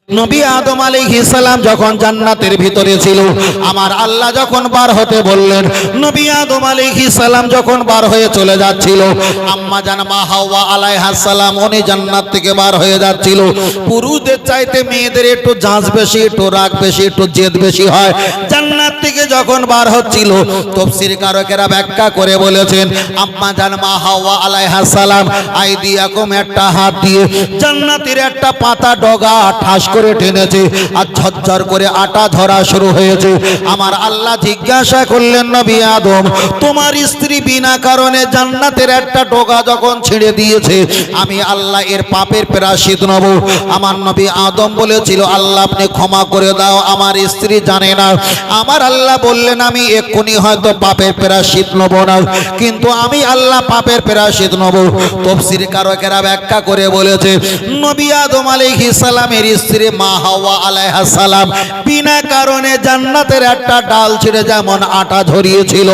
নবী আদম আলাইহিস সালাম যখন জান্নাতের ভিতরে ছিল, আমার আল্লাহ যখন বার হতে বললেন, নবী আদম আলাইহিস সালাম যখন বার হয়ে চলে যাচ্ছিল, আম্মা জান মা হাওয়া আলাইহাস সালাম উনি জান্নাত থেকে বার হয়ে যাচ্ছিল। পুরুষদের চাইতে মেয়েদের একটু জাঁজ বেশি, একটু রাগ বেশি, একটু জেদ বেশি হয়। জান্নাত থেকে যখন বার হচ্ছিল, তাফসীর কারকেরা ব্যাখ্যা করে বলেছেন, আম্মা জান মা হাওয়া আলাইহাস সালাম আইদিয়াকুম একটা হাত দিয়ে জান্নাতের একটা পাতা ডগা ঠাস করে টেনেছে, আর ঝরঝর করে আটা ঝরা শুরু হয়েছে। আমার আল্লাহ জিজ্ঞাসা করলেন, নবী আদম তোমার স্ত্রী বিনা কারণে জান্নাতের একটা ডগা যখন ছেড়ে দিয়েছে, আমি আল্লাহ এর পাপের প্রায়শ্চিত্ত নেব। আমার নবী আদম বলেছিল, আল্লাহ আপনি ক্ষমা করে দাও, আমার স্ত্রী জানে না। আমার আল্লাহ বললেন, আমি এক্ষুনি হয়তো পাপের প্রায়শ্চিত্ত নেব না, কিন্তু আমি আল্লাহ পাপের প্রায়শ্চিত্ত নেব। তাফসীর কারকেরা ব্যাখ্যা করে বলেছে, নবী আদম আলাইহিস সালামের স্ত্রী মা হাওয়া আলাইহাস সালাম বিনা কারণে জান্নাতের একটা ডাল ছিঁড়ে যেমন আটা ঝরিয়েছিল,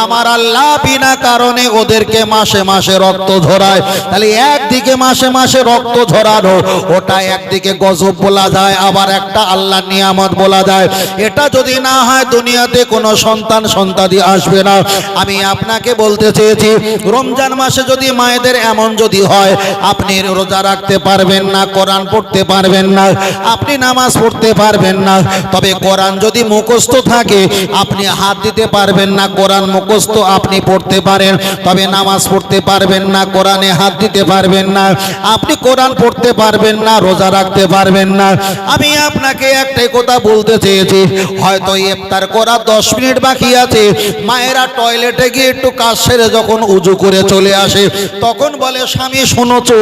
আমার আল্লাহ বিনা কারণে ওদেরকে মাসে মাসে রক্ত ঝরায়। তাহলে একদিকে মাসে মাসে রক্ত ঝরানো, ওটা একদিকে গজব বলা যায়, আবার একটা আল্লাহ নিয়ামত বলা যায়। এটা যদি না হয় দুনিয়াতে কোনো সন্তান সন্তানি আসবে না। আমি আপনাকে বলতে চেয়েছি, রমজান মাসে যদি মায়েদের এমন যদি হয়, আপনি রোজা রাখতে পারবেন না, কোরআন পড়তে পারবেন না, আপনি নামাজ পড়তে পারবেন না, তবে কোরআন যদি মুখস্থ থাকে আপনি হাত দিতে পারবেন না। কোরআন মুখস্থ আপনি পড়তে পারেন, তবে নামাজ পড়তে পারবেন না, কোরআনে হাত দিতে পারবেন না, আপনি কোরআন পড়তে পারবেন না, রোজা রাখতে পারবেন না। আমি আপনাকে একটাই কথা বলতে চেয়েছি, হয়তো ইফতার করা 10 মিনিট বাকি আছে, মায়েরা টয়লেটে গিয়ে একটু কাজ সেরে যখন উজু করে চলে আসে, তখন বলে, স্বামী শুনোছো,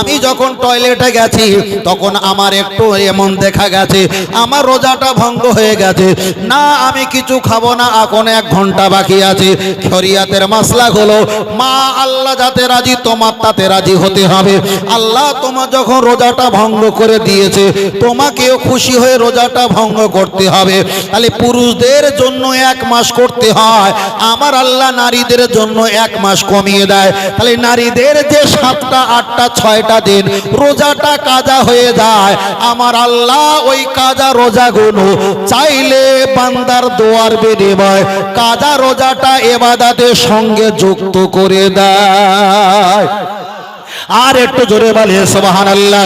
আমি যখন টয়লেটে গেছি তখন আমার একটু এমন দেখা গেছে আমার রোজাটা ভঙ্গ হয়ে গেছে, না আমি কিছু খাবো না, এখন 1 ঘন্টা বাকি আছে। শরীয়তের মাসলা হলো, মা আল্লাহ যাতে রাজি তোমার তাতে রাজি হতে হবে। আল্লাহ তোমার যখন রোজাটা ভঙ্গ করে দিয়েছে, তোমাকেও খুশি হয়ে রোজাটা ভঙ্গ করতে হবে। তাহলে পুরুষদের জন্য 1 মাস করতে হয়, আমার আল্লাহ নারীদের জন্য 1 মাস কমিয়ে দেয়। তাহলে নারীদের যে 7টা 8টা 6টা দিন রোজাটা কাজা হয়ে যায়, আমার আল্লাহ ওই কাজা রোজাগুলো চাইলে বান্দার দোয়ার বিনিময়ে কাজা রোজাটা ইবাদতের সঙ্গে যুক্ত করে দেয়। আর একটু জোরে বলে সুবহানাল্লাহ।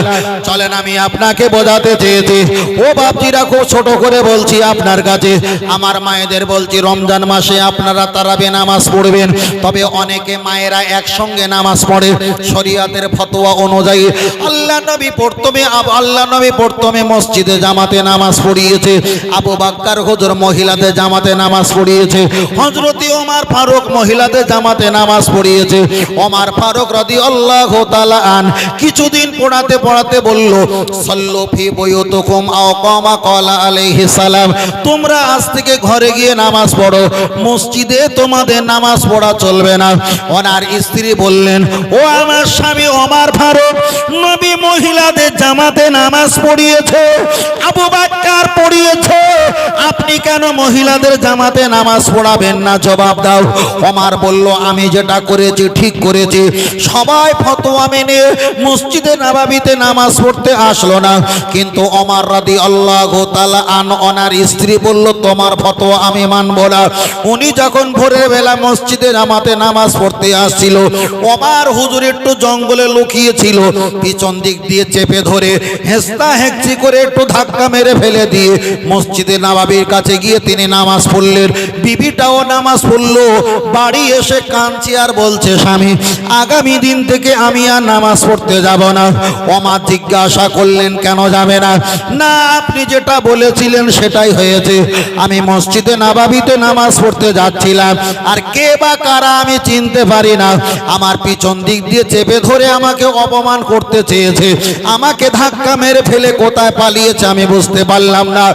চলেন আমি আপনাকে বোঝাতে চেয়েছি, ও বাপজিরা খুব ছোট করে বলছি আপনার কাছে, আমার মায়েদের বলছি, রমজান মাসে আপনারা তারাবি নামাজ পড়বেন, তবে অনেকে মায়েরা একসঙ্গে নামাজ পড়ে শরীয়তের ফতোয়া অনুযায়ী। আল্লাহ নবী প্রথমে মসজিদে জামাতে নামাজ পড়িয়েছে, আবু বকর হুজুর মহিলাদের জামাতে নামাজ পড়িয়েছে, হযরত ওমর ফারুক মহিলাদের জামাতে নামাজ পড়িয়েছে। ওমর ফারুক রাদিয়াল্লাহু তাআলা আন কিছুদিন পড়াতে পড়াতে বলল, সাল্লু ফি বুয়ুতিকুম আও কামা ক্বালা আলাইহিস সালাম, তোমরা আজ থেকে ঘরে গিয়ে নামাজ পড়ো, মসজিদে তোমাদের নামাজ পড়া চলবে না। ওনার স্ত্রী বললেন, ও আমার স্বামী ওমর ফারুক, নবী মহিলাদের জামাতে নামাজ পড়িয়েছে, আবু বকর পড়িয়েছে, আপনি কেন মহিলাদের জামাতে নামাজ পড়াবেন না? জবাব দাও। ওমর বলল, আমি যেটা করেছি ঠিক করেছি। সবাই ফতোয়া মেনে মসজিদে নববীতে নামাজ পড়তে আসলো না, কিন্তু ওমর রাদিয়াল্লাহু তাআলা আন ওনার স্ত্রী বলল, তোমার ফতোয়া আমি মানব না। উনি যখন ভোরের বেলা মসজিদে জামাতে নামাজ পড়তে আসছিল, ওমর হুজুর একটু জঙ্গলে লুকিয়েছিল, পিছন দিক দিয়ে চেপে ধরে হেস্তা হেঁচি করে একটু ধাক্কা মেরে ফেলে দিয়ে মসজিদে নববীর কাছে গিয়ে তিনি নামাজ পড়লেন। বিবিটাও নামাজ পড়লো, বাড়ি এসে কাঁদছে আর বলছে, স্বামী আগামী দিন থেকে আমি আর নামাজ পড়তে যাব না। ওমর জিজ্ঞাসা করলেন, কেন যাবে না? না, আপনি যেটা বলেছিলেন সেটাই হয়েছে। আমি মসজিদে নববীতে নামাজ পড়তে যাচ্ছিলাম, আর কে বা কারা আমি চিনতে পারি না, আমার পিছন দিক দিয়ে চেপে ধরে আমাকে অপমান করতে চেয়েছে, আমাকে ধাক্কা মেরে ফেলে কোথায় পালিয়েছে আমি বুঝতে পারলাম না।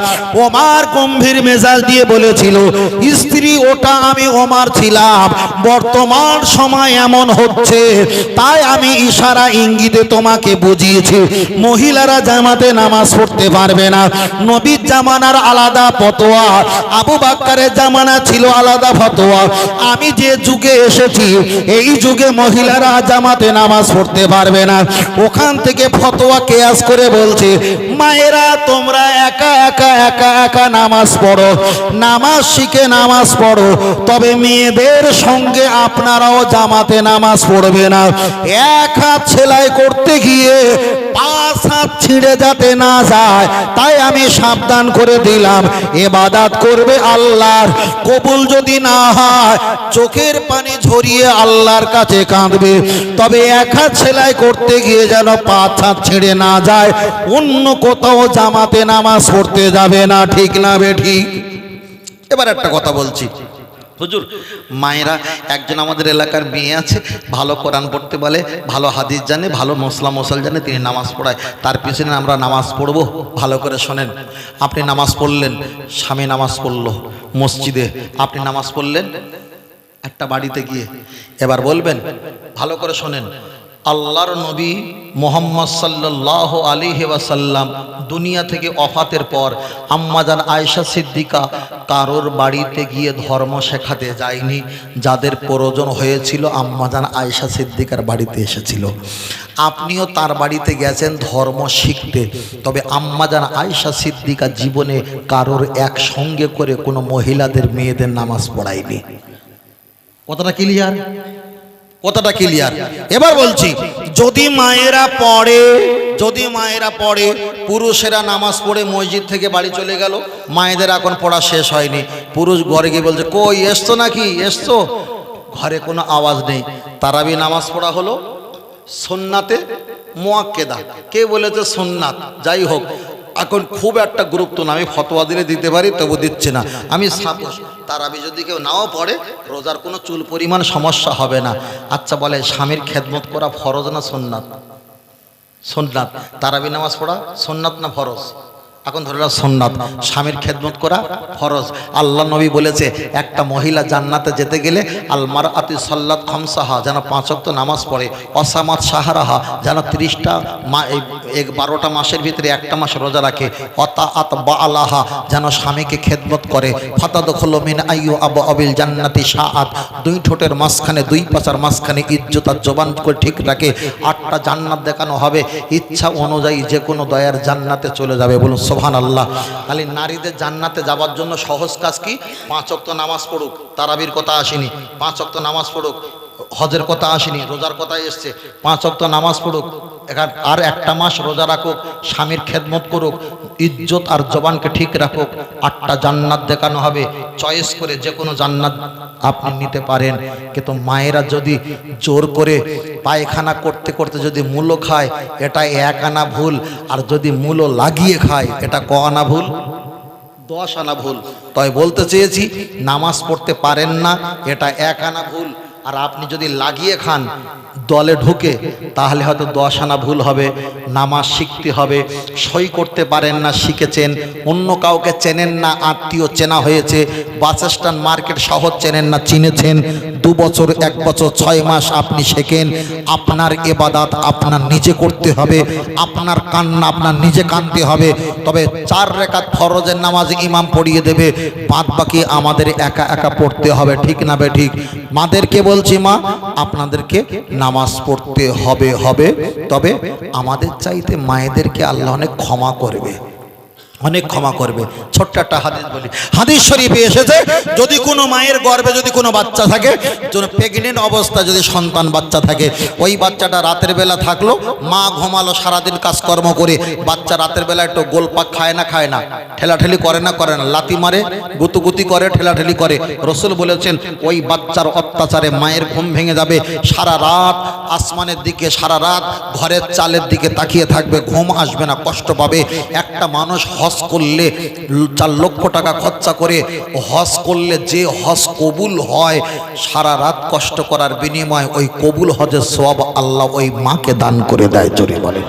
ওমর গম্ভীর মেজাজ দিয়ে বলেছিল, স্ত্রী ওটা আমি ওমর ছিলাম, বর্তমান সময় এমন হচ্ছে, তাই আমি ইশারা ইঙ্গিতে তোমাকে বুঝিয়েছি মহিলারা জামাতে নামাজ পড়তে পারবে না। নবীর জামানার আলাদা ফতোয়া, আবু বকরের জামানা ছিল আলাদা ফতোয়া। আমি যে যুগে এসেছি এই যুগে মহিলারা জামাতে নামাজ পড়তে পারবে না। ওখান থেকে ফতোয়া কেয়াস করে বলছে মায়েরা তোমরা একা একা একা একা নামাজ পড়ো, নামাজ শিখে নামাজ পড়ো, তবে মেয়েদের সঙ্গে আপনারাও জামাতে নামাজ পড়বে না। এক হাত সেলাই করতে গিয়ে 5 হাত ছিঁড়ে যাতে না যায় তাই আমি সাবধান করে দিলাম। ইবাদত করবে আল্লাহর, কবুল যদি না হয় চোখের পানি ঝরিয়ে আল্লাহর কাছে কাঁদবে। তবে এক হাত সেলাই করতে গিয়ে যেন 5 হাত ছিঁড়ে না যায়, অন্য কোথাও জামাতে নামাজ পড়তে যাবে না। ঠিক না বেঠিক? এবার একটা কথা বলছি হুজুর, মায়েরা একজন আমাদের এলাকার মেয়ে আছে, ভালো কোরআন পড়তে বলে, ভালো হাদিস জানে, ভালো মশলা মশাল জানে, তিনি নামাজ পড়ায়, তার পিছনে আমরা নামাজ পড়বো। ভালো করে শোনেন, আপনি নামাজ পড়লেন, স্বামী নামাজ পড়লো মসজিদে, আপনি নামাজ পড়লেন একটা বাড়িতে গিয়ে, এবার বলবেন ভালো করে শোনেন, আল্লাহর নবী মুহাম্মদ সাল্লাল্লাহু আলাইহি ওয়াসাল্লাম দুনিয়া থেকে ওফাতের পর আম্মাজান আয়েশা সিদ্দিকা কারোর বাড়িতে গিয়ে ধর্ম শেখাতে যায়নি। যাদের প্রয়োজন হয়েছিল আম্মাজান আয়েশা সিদ্দিকার বাড়িতে এসেছিল। আপনিও তার বাড়িতে গেছেন ধর্ম শিখতে, তবে আম্মাজান আয়েশা সিদ্দিকা জীবনে কারোর একসঙ্গে করে কোনো মহিলাদের মেয়েদের নামাজ পড়ায়নি। কথাটা ক্লিয়ার? কথাটা ক্লিয়ার? এবার বলছি, যদি মায়েরা পড়ে, পুরুষেরা নামাজ পড়ে মসজিদ থেকে বাড়ি চলে গেল, মায়েদের এখন পড়া শেষ হয়নি, পুরুষ ঘরে গিয়ে বলছে কই এসছো নাকি, এসছো? ঘরে কোনো আওয়াজ নেই। তারাবি নামাজ পড়া হলো সুন্নাতে মুআক্কেদা। কে বলেছে সুন্নাত? যাই হোক, এখন খুব একটা গুরুত্ব না, আমি ফতোয়া দিলে দিতে পারি, তবু দিচ্ছি না। আমি সাপোজ তারাবি যদি কেউ নাও পড়ে, রোজার কোনো চুল পরিমাণ সমস্যা হবে না। আচ্ছা বলে স্বামীর খেদমত করা ফরজ না সুন্নাত? সুন্নাত। তারাবি নামাজ পড়া সুন্নাত না ফরজ? এখন ধরে নাও সুন্নাত। স্বামীর খেদমত করা ফরজ। আল্লাহ নবী বলেছে একটা মহিলা জান্নাতে যেতে গেলে আল মারআতু সাল্লাত খামসাহা, যেন 5 ওয়াক্ত নামাজ পড়ে, অসামাত শাহরাহা, যেন 30টা 12টা মাসের ভিতরে একটা মাস রোজা রাখে, অতাআত বাআলাহা, যেন স্বামীকে খেদমত করে, ফাতাদখুলু মিন আইয়ু আবু আবিল জান্নাতি শাআত, 2 ঠোঁটের মাঝখানে 2 পাছার মাঝখানে ইজ্জত আর জবান করে ঠিক রাখে, 8টা জান্নাত দেখানো হবে, ইচ্ছা অনুযায়ী যে কোনো দয়ার জান্নাতে চলে যাবে। বলুন সুবহানাল্লাহ। খালি নারীদের জান্নাতে যাওয়ার জন্য সহজ কাজ কি? 5 ওয়াক্ত নামাজ পড়ুক। তারাবির কথা আসেনি, 5 ওয়াক্ত নামাজ পড়ুক। হজের কথা আসেনি, রোজার কথা এসছে। 5 ওয়াক্ত নামাজ পড়ুক, আর একটা মাস রোজা রাখুক, স্বামীর খেদমত করুক, ইজ্জত আর জবানকে ঠিক রাখুক, 8টা জান্নাত দেখানো হবে। চয়েস করে যে কোনো জান্নাত আপনি নিতে পারেন। কিন্তু মায়েরা যদি জোর করে পায়খানা করতে করতে যদি মূলো খায়, এটা 1 আনা ভুল, আর যদি মূলো লাগিয়ে খায় এটা ক আনা ভুল? 10 আনা ভুল। তাই বলতে চেয়েছি, নামাজ পড়তে পারেন না এটা 1 আনা ভুল, আর আপনি যদি লাগিয়ে খান দলে ঢুকে, তাহলে হয়তো 10 আনা ভুল হবে। নামাজ শিখতে হবে। সই করতে পারেন না, শিখেছেন, অন্য কাউকে চেনেন না, আত্মীয় চেনা হয়েছে, বাস স্ট্যান্ড মার্কেট শহর চেনেন না, চিনেছেন, 2 বছর 1 বছর 6 মাস আপনি শেখেন। আপনার ইবাদত আপনার নিজে করতে হবে, আপনার কান্না আপনার নিজে কাঁদতে হবে। তবে 4 রাকাত ফরজের নামাজ ইমাম পড়িয়ে দেবে, বাদ বাকি আমাদের একা একা পড়তে হবে। ঠিক না বে ঠিক? মাদেরকে বলছি, মা আপনাদেরকে নামাজ পড়তে হবে, তবে আমাদের চাইতে মায়েদেরকে আল্লাহ অনেক ক্ষমা করবে, অনেক ক্ষমা করবে। ছোট্ট একটা হাদিস বলি, হাদিস শরীফে এসেছে, যদি কোনো মায়ের গর্ভে যদি কোনো বাচ্চা থাকে, প্রেগনেন্ট অবস্থা যদি সন্তান বাচ্চা থাকে, ওই বাচ্চাটা রাতের বেলা থাকলো, মা ঘুমালো সারাদিন কাজকর্ম করে, বাচ্চা রাতের বেলা একটু গোলপাক খায় না, ঠেলাঠেলি করে না, লাতি মারে, গুতুগুতি করে, ঠেলাঠেলি করে। রসুল বলেছেন ওই বাচ্চার অত্যাচারে মায়ের ঘুম ভেঙে যাবে, সারা রাত আসমানের দিকে, সারা রাত ঘরের চালের দিকে তাকিয়ে থাকবে, ঘুম আসবে না, কষ্ট পাবে। একটা মানুষ হজ করলে 4 লক্ষ টাকা খরচা করে হজ করলে যে হজ কবুল হয়, সারা রাত কষ্ট করার বিনিময়ে ওই কবুল হজের সওয়াব আল্লাহ ওই মাকে দান করে দেয়। জোরে বলে।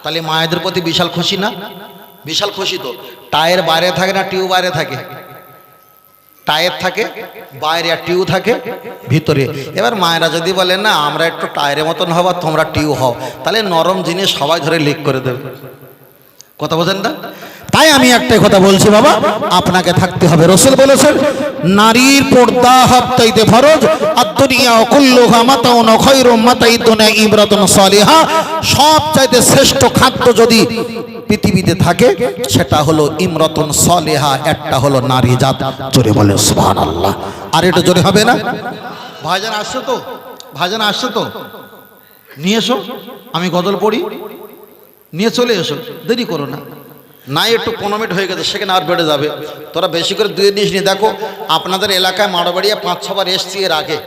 তাহলে মায়েদের প্রতি বিশাল খুশি না? বিশাল খুশি তো। টায়ার বাইরে থাকে না টিউব বাইরে থাকে? টায়ার থাকে বাইরে আর টিউ থাকে ভিতরে। এবার মায়েরা যদি বলে না আমরা একটু টায়ারের মতন হব আর তোমরা টিউ হও, তাহলে নরম জিনিস সবাই ধরে লিক করে দেবে। কথা বোঝেন না? তাই আমি একটা কথা বলছি বাবা, আপনাকে থাকতে হবে। রাসূল বলেছেন নারীর পর্দা হপ্তাইতে ফরজ, আর দুনিয়া কুল্লুহা মাতাউন খায়রুম মাতাইতুনা ইমরাতুন সালিহা। সব চাইতে শ্রেষ্ঠ খাদ্য যদি পৃথিবীতে থাকে সেটা হলো ইমরাতুন সালিহা, একটা হলো নারী জাত। জোরে বলে সুবহানাল্লাহ। আর এটা জোরে হবে না? ভাইজান আসছো তো? ভাইজান আসছো তো? নিয়ে এসো, আমি গজল পড়ি, নিয়ে চলে এসো, দেরি করো না। নাই একটু 15 মিনিট হয়ে গেছে, সেখানে আর বেড়ে যাবে। তোরা বেশি করে দুয়ে নিস নি। দেখো আপনাদের এলাকায় মাড়বাড়িয়া 5-6 বার এসছি এর আগে।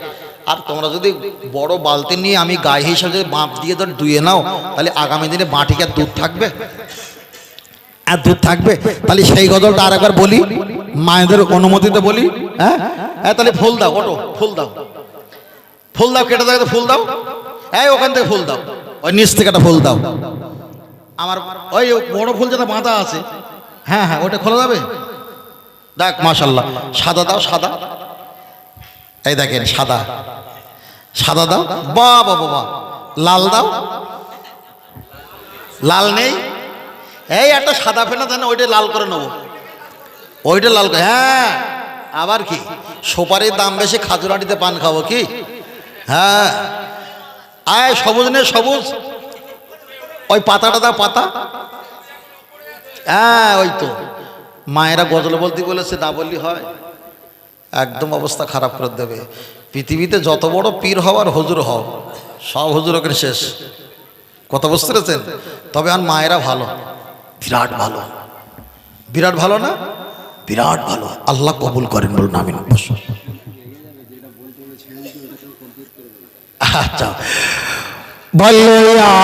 আর তোমরা যদি বড় বালতি নিয়ে আমি গায়ে হিসাবে বাঁপ দিয়ে ধর ধুয়ে নাও, তাহলে আগামী দিনে বাটিকে আর দুধ থাকবে? আর দুধ থাকবে? তাহলে সেই গজলটা আর একবার বলি, মায়েদের অনুমতিতে বলি। হ্যাঁ হ্যাঁ, তাহলে ফুল দাও, ওটো ফুল দাও, ফুল দাও, কেটে দাও, ফুল দাও, এই ওখান থেকে ফুল দাও, ওই নিচ থেকে একটা ফুল দাও। আমার ওই বড় ফুল যেটা বাঁধা আছে, হ্যাঁ হ্যাঁ ওটা খোলা যাবে। দেখ মাশাল্লাহ, সাদা দাও, সাদা, এই দেখেন সাদা, সাদা দাও, বাহ বাহ বাহ। লাল দাও, লাল নেই, এই একটা সাদা ফেনা দেন, ওইটা লাল করে নেবো, ওইটা লাল করে। হ্যাঁ আবার কি, সুপারির দাম বেশি, খাজুরাটিতে পান খাবো কি? হ্যাঁ আয়, সবুজ নে, সবুজ, ওই পাতাটা দাও, পাতা। হ্যাঁ ওই তো, মায়েরা গজল বলতে বলেছে, না বললি হয়? একদম অবস্থা খারাপ করে দেবে। পৃথিবীতে যত বড় পীর হওয়ার হুজুর হও, সব হুজুর ওখানে শেষ। কথা বুঝতে পেরেছেন? তবে আর মায়েরা ভালো, বিরাট ভালো, বিরাট ভালো না? বিরাট ভালো, আল্লাহ কবুল করেন, বলুন আমিন। আচ্ছা বলো ইয়া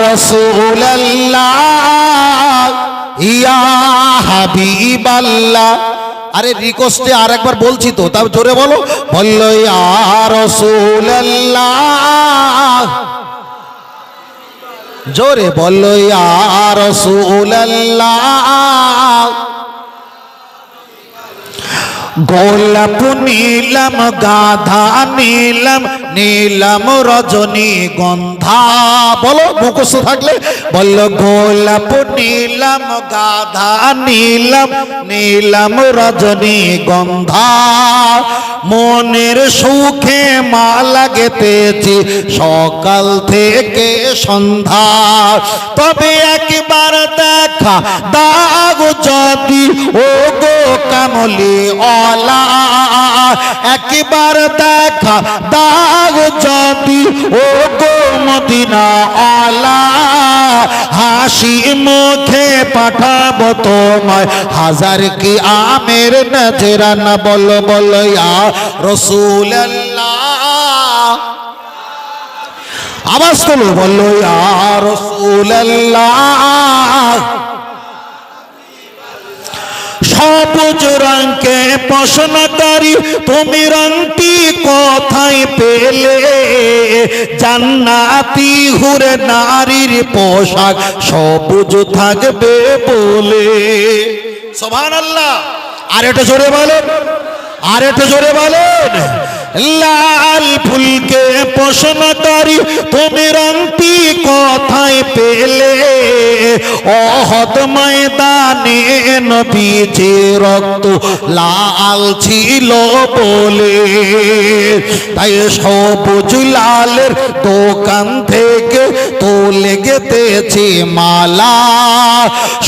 রাসূলুল্লাহ ইয়া হাবিবাল্লাহ। আরে রিকোয়েস্টে আর একবার বলছি তো, তাও জোরে বলো। বলো ইয়া রাসূলুল্লাহ, জোরে বলো ইয়া রাসূলুল্লাহ। গোলাপ নীলম গাধা নীলম, নীলম রজনী গন্ধা। বলো মুখস্থ থাকলে বললো গোলাপ নীলম গাধা নীলম, নীলম রজনী গন্ধা। মনের সুখে মালা গেঁথেছি সকাল থেকে সন্ধ্যা। তবে একবার দেখা দাও যদি ও গো কামলি ওয়ালা, একবার দেখা দাও যদি ও গো মদিনা ওয়ালা। হাসি মুখে পাঠাবো তোমায় হাজার কি আমের নজরানা। বলো বলো ইয়া রাসূলুল্লাহ, আওয়াজ তোলো, বলো ইয়া রাসূলুল্লাহ। সবুজ রঙকে পছন্দকারী তুমি রঙটি কোথায় পেলে? জান্নাতি হুরে নারীর পোশাক সবুজ থাকবে বলে। সুবহানাল্লাহ। আর এটা জোরে বলেন, আর এটা জোরে বলেন। লাল ফুলকে পছন্দকারী তুমি রঙটি কোথায় পেলে? ওহদ ময়দানে নবীজি রক্ত লাল ছিল বলে। তাই সবুজ লালের দোকান থেকে তুলে গেঁথেছি মালা।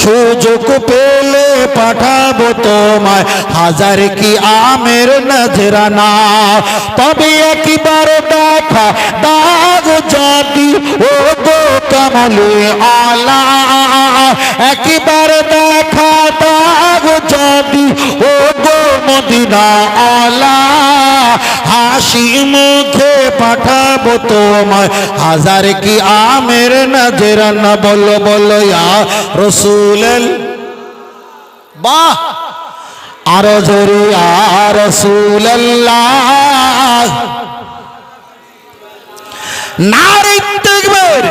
সুযোগ পেলে পাঠাবো তোমায় হাজার কি আমের নজরানা। তবে একবার দেখা দাও যদি ও গো কামলি ওয়ালা, একবার দেখা দাও যদি ও গো মদিনা ওয়ালা। হাসি মুখে পাঠাবো তোমায় হাজার কি আমের নজরানা। বলো বলো ইয়া রাসূলুল্লাহ। বাহ, আরো জোরে ইয়া রাসূলুল্লাহ। নারে তাকবীর।